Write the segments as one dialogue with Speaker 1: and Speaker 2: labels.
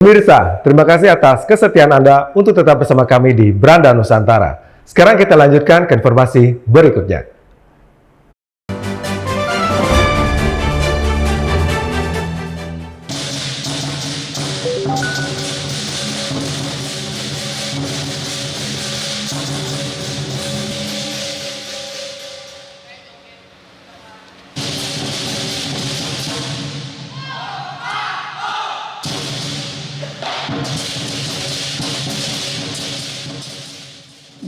Speaker 1: Pemirsa, terima kasih atas kesetiaan Anda untuk tetap bersama kami di Beranda Nusantara. Sekarang kita lanjutkan ke informasi berikutnya.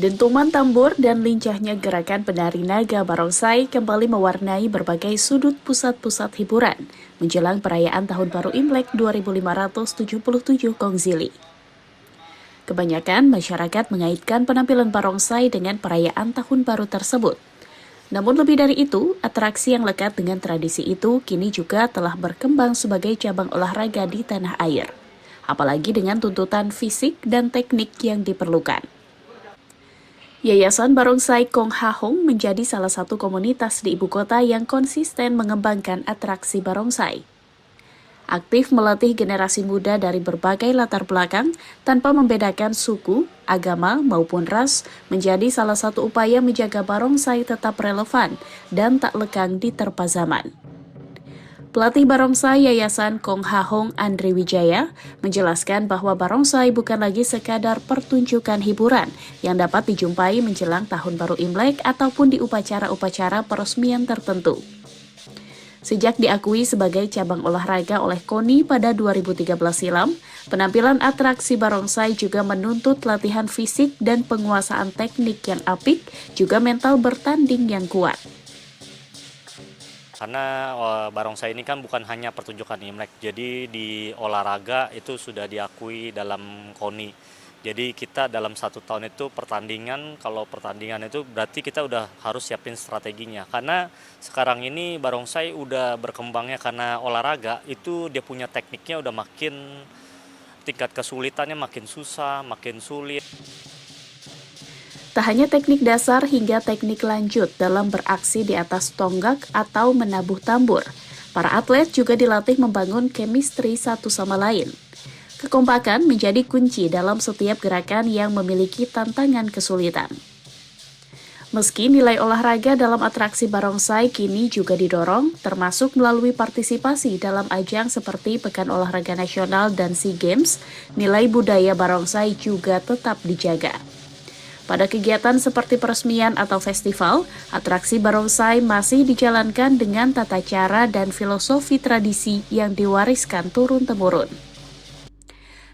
Speaker 2: Dentuman tambur dan lincahnya gerakan penari naga barongsai kembali mewarnai berbagai sudut pusat-pusat hiburan menjelang perayaan Tahun Baru Imlek 2577 Kongzili. Kebanyakan masyarakat mengaitkan penampilan barongsai dengan perayaan Tahun Baru tersebut. Namun lebih dari itu, atraksi yang lekat dengan tradisi itu kini juga telah berkembang sebagai cabang olahraga di tanah air. Apalagi dengan tuntutan fisik dan teknik yang diperlukan. Yayasan Barongsai Kong Ha Hong menjadi salah satu komunitas di ibu kota yang konsisten mengembangkan atraksi barongsai. Aktif melatih generasi muda dari berbagai latar belakang tanpa membedakan suku, agama, maupun ras menjadi salah satu upaya menjaga barongsai tetap relevan dan tak lekang diterpa zaman. Pelatih barongsai Yayasan Kong Ha Hong Andri Wijaya menjelaskan bahwa barongsai bukan lagi sekadar pertunjukan hiburan yang dapat dijumpai menjelang Tahun Baru Imlek ataupun di upacara-upacara peresmian tertentu. Sejak diakui sebagai cabang olahraga oleh KONI pada 2013 silam, penampilan atraksi barongsai juga menuntut latihan fisik dan penguasaan teknik yang apik, juga mental bertanding yang kuat.
Speaker 3: Karena barongsai ini kan bukan hanya pertunjukan Imlek, jadi di olahraga itu sudah diakui dalam KONI. Jadi kita dalam 1 tahun itu pertandingan, kalau pertandingan itu berarti kita udah harus siapin strateginya. Karena sekarang ini barongsai udah berkembangnya karena olahraga, itu dia punya tekniknya udah makin, tingkat kesulitannya makin susah, makin sulit.
Speaker 2: Tak hanya teknik dasar hingga teknik lanjut dalam beraksi di atas tonggak atau menabuh tambur, para atlet juga dilatih membangun chemistry satu sama lain. Kekompakan menjadi kunci dalam setiap gerakan yang memiliki tantangan kesulitan. Meski nilai olahraga dalam atraksi barongsai kini juga didorong, termasuk melalui partisipasi dalam ajang seperti Pekan Olahraga Nasional dan SEA Games, nilai budaya barongsai juga tetap dijaga. Pada kegiatan seperti peresmian atau festival, atraksi barongsai masih dijalankan dengan tata cara dan filosofi tradisi yang diwariskan turun-temurun.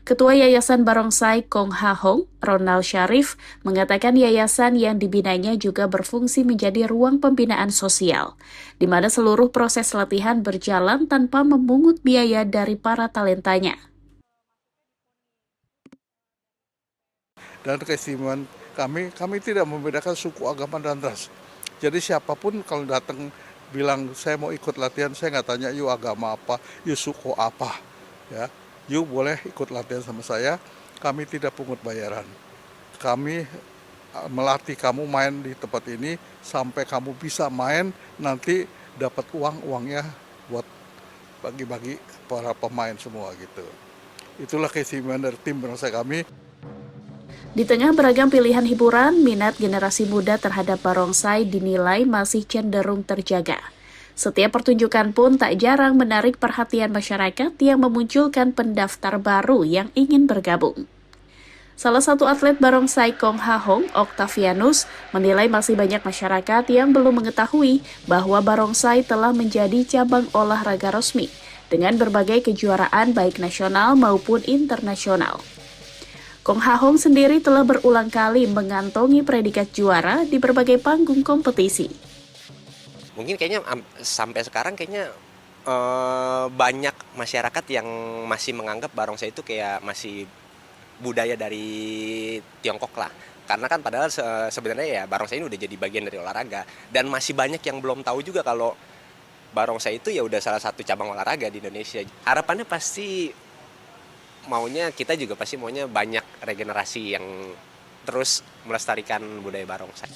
Speaker 2: Ketua Yayasan Barongsai Kong Ha Hong, Ronald Syarif, mengatakan yayasan yang dibinanya juga berfungsi menjadi ruang pembinaan sosial, di mana seluruh proses latihan berjalan tanpa memungut biaya dari para talentanya.
Speaker 4: Dan keistimewaan kami tidak membedakan suku, agama, dan ras. Jadi siapapun kalau datang bilang saya mau ikut latihan, saya nggak tanya yuk agama apa, yuk suku apa, ya, yuk boleh ikut latihan sama saya. Kami tidak pungut bayaran. Kami melatih kamu main di tempat ini sampai kamu bisa main, nanti dapat uangnya buat bagi-bagi para pemain semua gitu. Itulah keistimewaan dari tim barongsai kami.
Speaker 2: Di tengah beragam pilihan hiburan, minat generasi muda terhadap barongsai dinilai masih cenderung terjaga. Setiap pertunjukan pun tak jarang menarik perhatian masyarakat yang memunculkan pendaftar baru yang ingin bergabung. Salah satu atlet barongsai Kong Ha Hong, Octavianus, menilai masih banyak masyarakat yang belum mengetahui bahwa barongsai telah menjadi cabang olahraga resmi dengan berbagai kejuaraan baik nasional maupun internasional. Kong Ha Hong sendiri telah berulang kali mengantongi predikat juara di berbagai panggung kompetisi.
Speaker 5: Mungkin kayaknya sampai sekarang kayaknya banyak masyarakat yang masih menganggap barongsai itu kayak masih budaya dari Tiongkok lah. Karena kan padahal sebenarnya ya barongsai ini udah jadi bagian dari olahraga. Dan masih banyak yang belum tahu juga kalau barongsai itu ya udah salah satu cabang olahraga di Indonesia. Harapannya pasti kita juga pasti maunya banyak regenerasi yang terus melestarikan budaya barongsai.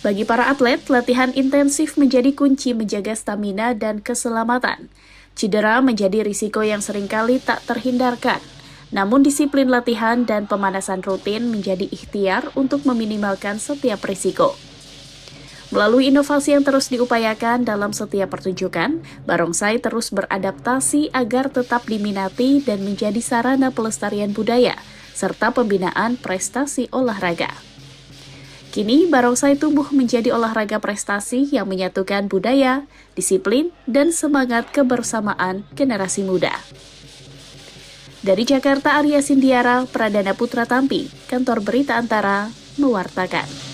Speaker 2: Bagi para atlet, latihan intensif menjadi kunci menjaga stamina dan keselamatan. Cedera menjadi risiko yang seringkali tak terhindarkan. Namun disiplin latihan dan pemanasan rutin menjadi ikhtiar untuk meminimalkan setiap risiko. Melalui inovasi yang terus diupayakan dalam setiap pertunjukan, barongsai terus beradaptasi agar tetap diminati dan menjadi sarana pelestarian budaya, serta pembinaan prestasi olahraga. Kini, barongsai tumbuh menjadi olahraga prestasi yang menyatukan budaya, disiplin, dan semangat kebersamaan generasi muda. Dari Jakarta, Arya Sindiara, Pradana Putra Tampi, Kantor Berita Antara, mewartakan.